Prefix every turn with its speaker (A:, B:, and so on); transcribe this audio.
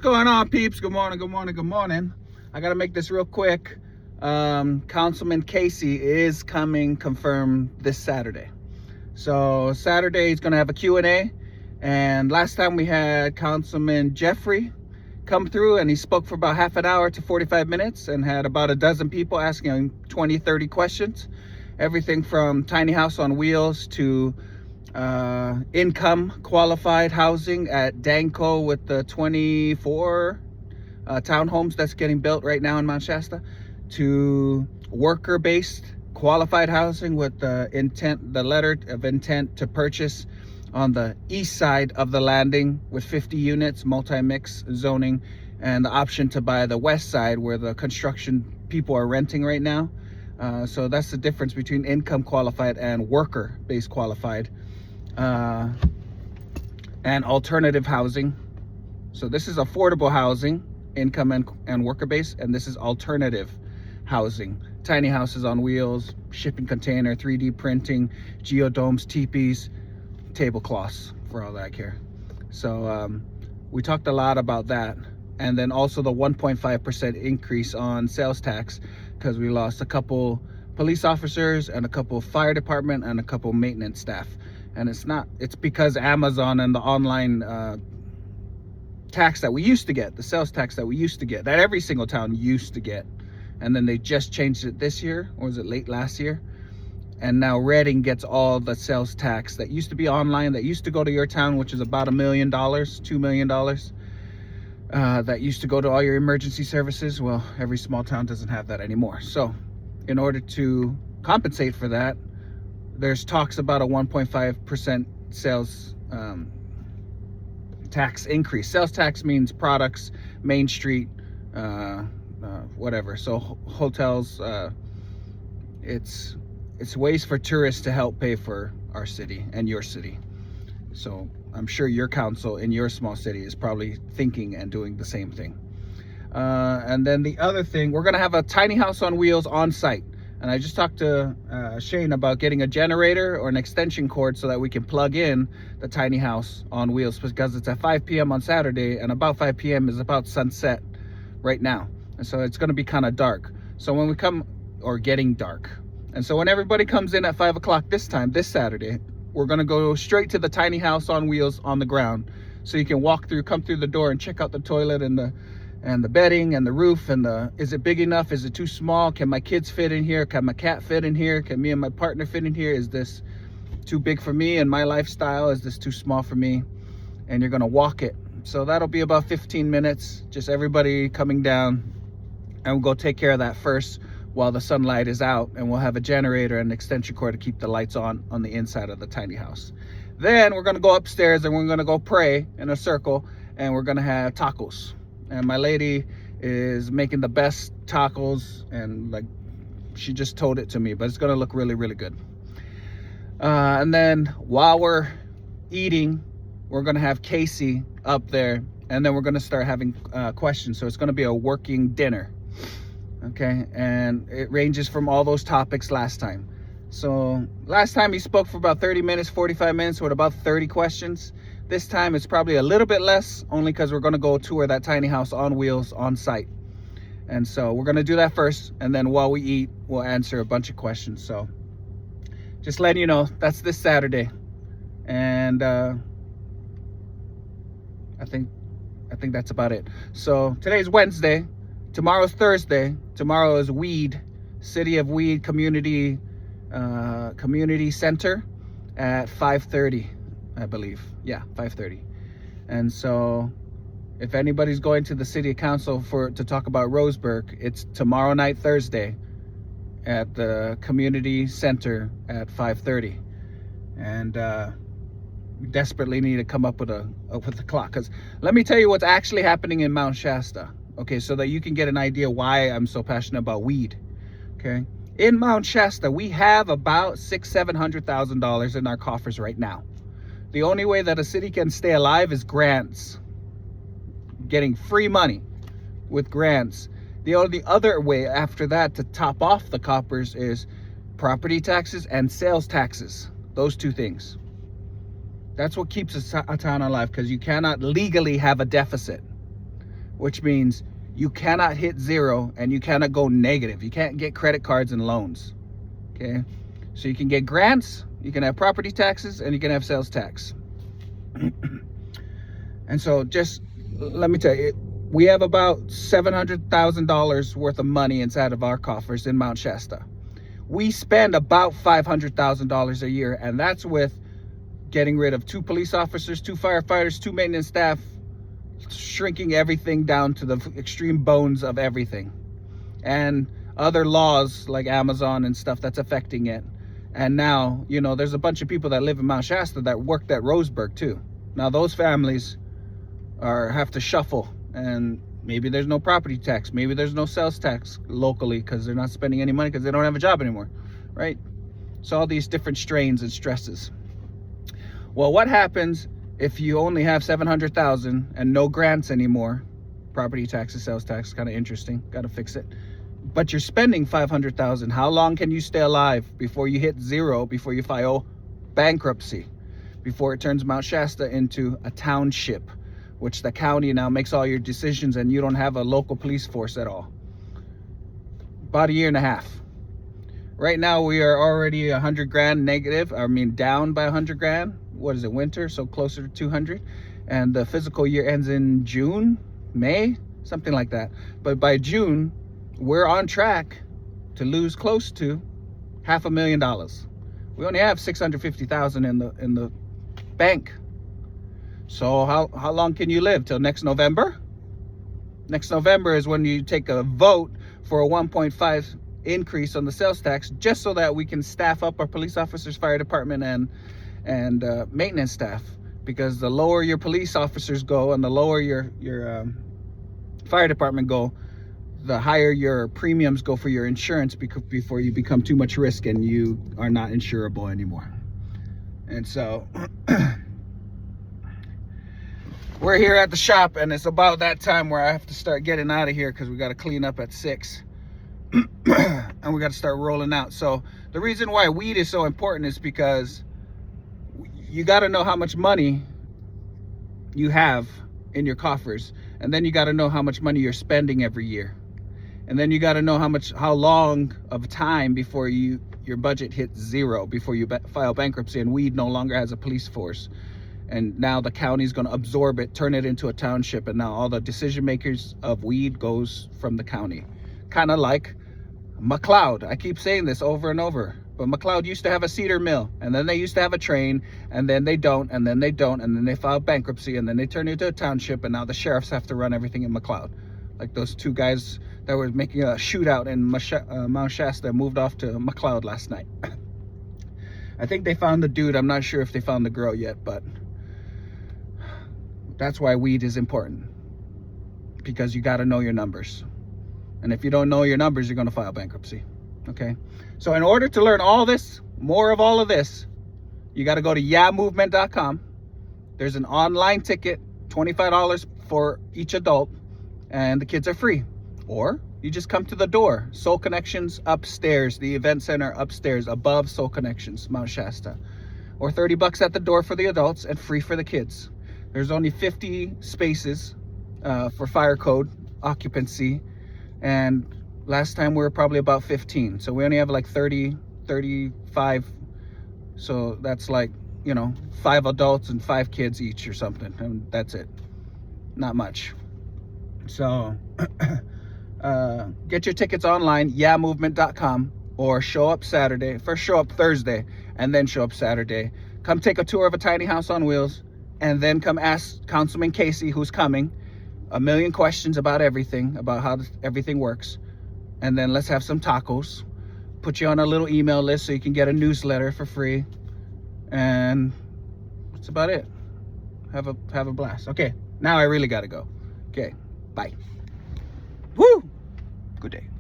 A: What's going on, peeps? Good morning, good morning, good morning. I gotta make this real quick. Councilman Casey is coming confirmed this Saturday. So Saturday he's gonna have a Q&A. And last time we had Councilman Jeffrey come through and he spoke for about half an hour to 45 minutes and had about a dozen people asking him 20-30 questions. Everything from tiny house on wheels to income qualified housing at Danco with the 24 townhomes that's getting built right now in Mount Shasta, to worker-based qualified housing with the letter of intent to purchase on the east side of the landing with 50 units, multi-mix zoning, and the option to buy the west side where the construction people are renting right now. So that's the difference between income qualified and worker-based qualified. And alternative housing. So this is affordable housing, income and worker base, and this is alternative housing. Tiny houses on wheels, shipping container, 3D printing, geodomes, teepees, tablecloths, for all that I care. So we talked a lot about that. And then also the 1.5% increase on sales tax, because we lost a couple police officers and a couple fire department and a couple maintenance staff. And it's because Amazon and the online tax that we used to get, the sales tax that we used to get, that every single town used to get, and then they just changed it this year, or was it late last year? And now Reading gets all the sales tax that used to be online, that used to go to your town, which is about $1 million, $2 million, that used to go to all your emergency services. Well, every small town doesn't have that anymore. So in order to compensate for that, there's talks about a 1.5% sales tax increase. Sales tax means products, Main Street, whatever. So hotels, it's ways for tourists to help pay for our city and your city. So I'm sure your council in your small city is probably thinking and doing the same thing. And then the other thing, we're gonna have a tiny house on wheels on site. And I just talked to Shane about getting a generator or an extension cord so that we can plug in the tiny house on wheels, because it's at 5 p.m. on Saturday, and about 5 p.m. is about sunset right now. And so it's going to be kind of dark. So when we come, or getting dark. And so when everybody comes in at 5 o'clock this Saturday, we're going to go straight to the tiny house on wheels on the ground. So you can come through the door and check out the toilet and the bedding and the roof and is it big enough? Is it too small? Can my kids fit in here? Can my cat fit in here? Can me and my partner fit in here? Is this too big for me and my lifestyle? Is this too small for me? And you're gonna walk it. So that'll be about 15 minutes, just everybody coming down, and we'll go take care of that first while the sunlight is out, and we'll have a generator and an extension cord to keep the lights on the inside of the tiny house. Then we're gonna go upstairs and we're gonna go pray in a circle, and we're gonna have tacos. And my lady is making the best tacos, and like she just told it to me, but it's gonna look really, really good. And then while we're eating, we're gonna have Casey up there, and then we're gonna start having questions. So it's gonna be a working dinner, okay? And it ranges from all those topics last time. So last time he spoke for about 30 minutes, 45 minutes with about 30 questions. This time it's probably a little bit less, only because we're going to go tour that tiny house on wheels on site. And so we're going to do that first, and then while we eat, we'll answer a bunch of questions. So just letting you know, that's this Saturday. And I think that's about it. So today's Wednesday, tomorrow's Thursday. Tomorrow is Weed, City of Weed Community Center at 5:30. I believe. Yeah, 5:30. And so if anybody's going to the city council to talk about Roseburg, it's tomorrow night, Thursday, at the community center at 5:30. And we desperately need to come up with a clock, because let me tell you what's actually happening in Mount Shasta, okay, so that you can get an idea why I'm so passionate about weed. Okay, in Mount Shasta we have about $600,000-$700,000 in our coffers right now. The only way that a city can stay alive is grants, getting free money with grants. The only other way after that to top off the coffers is property taxes and sales taxes. Those two things. That's what keeps a town alive, because you cannot legally have a deficit. which means you cannot hit zero and you cannot go negative. You can't get credit cards and loans. Okay, so you can get grants, you can have property taxes, and you can have sales tax. And so just let me tell you, we have about $700,000 worth of money inside of our coffers in Mount Shasta. We spend about $500,000 a year, and that's with getting rid of 2 police officers, 2 firefighters, 2 maintenance staff, shrinking everything down to the extreme bones of everything, and other laws like Amazon and stuff that's affecting it. And now, you know, there's a bunch of people that live in Mount Shasta that worked at Roseburg too. Now those families have to shuffle, and maybe there's no property tax, maybe there's no sales tax locally because they're not spending any money because they don't have a job anymore, right? So all these different strains and stresses. Well, what happens if you only have $700,000 and no grants anymore? Property taxes, sales tax, kind of interesting. Got to fix it. But you're spending $500,000. How long can you stay alive before you hit zero? Before you file bankruptcy? Before it turns Mount Shasta into a township, which the county now makes all your decisions, and you don't have a local police force at all. About a year and a half. Right now we are already $100,000 negative. I mean, down by $100,000. What is it, winter? So closer to 200. And the fiscal year ends in June, May, something like that. But by June, we're on track to lose close to $500,000. We only have $650,000 in the bank. So how long can you live? Till next November? Next November is when you take a vote for a 1.5 increase on the sales tax, just so that we can staff up our police officers, fire department, and maintenance staff. Because the lower your police officers go and the lower your fire department go, the higher your premiums go for your insurance, before you become too much risk and you are not insurable anymore. And so we're here at the shop, and it's about that time where I have to start getting out of here because we got to clean up at 6. And we got to start rolling out. So the reason why weed is so important is because you got to know how much money you have in your coffers, and then you got to know how much money you're spending every year, and then you got to know how long of time before your budget hits zero, before you file bankruptcy and weed no longer has a police force. And now the county's going to absorb it, turn it into a township, and now all the decision makers of weed goes from the county. Kind of like McLeod. I keep saying this over and over, but McLeod used to have a cedar mill, and then they used to have a train, and then they don't, and then they don't, and then they filed bankruptcy, and then they turned it into a township, and now the sheriffs have to run everything in McLeod. Like those 2 guys that were making a shootout in Mount Shasta moved off to McLeod last night. I think they found the dude. I'm not sure if they found the girl yet, but that's why weed is important, because you got to know your numbers. And if you don't know your numbers, you're going to file bankruptcy. Okay. So in order to learn all this, more of all of this, you got to go to yeahmovement.com. There's an online ticket, $25 for each adult, and the kids are free. Or you just come to the door. Soul Connections upstairs, the event center upstairs, above Soul Connections, Mount Shasta. Or $30 at the door for the adults and free for the kids. There's only 50 spaces for fire code occupancy. And last time we were probably about 15. So we only have like 30, 35. So that's like, 5 adults and 5 kids each or something. And that's it. Not much. So get your tickets online, yeahmovement.com, or show up Saturday. First show up Thursday and then show up Saturday. Come take a tour of a tiny house on wheels, and then come ask Councilman Casey, who's coming, a million questions about everything, about how everything works. And then let's have some tacos, put you on a little email list so you can get a newsletter for free. And that's about it. Have a blast. Okay, now I really gotta go. Okay, bye. Woo! Good day.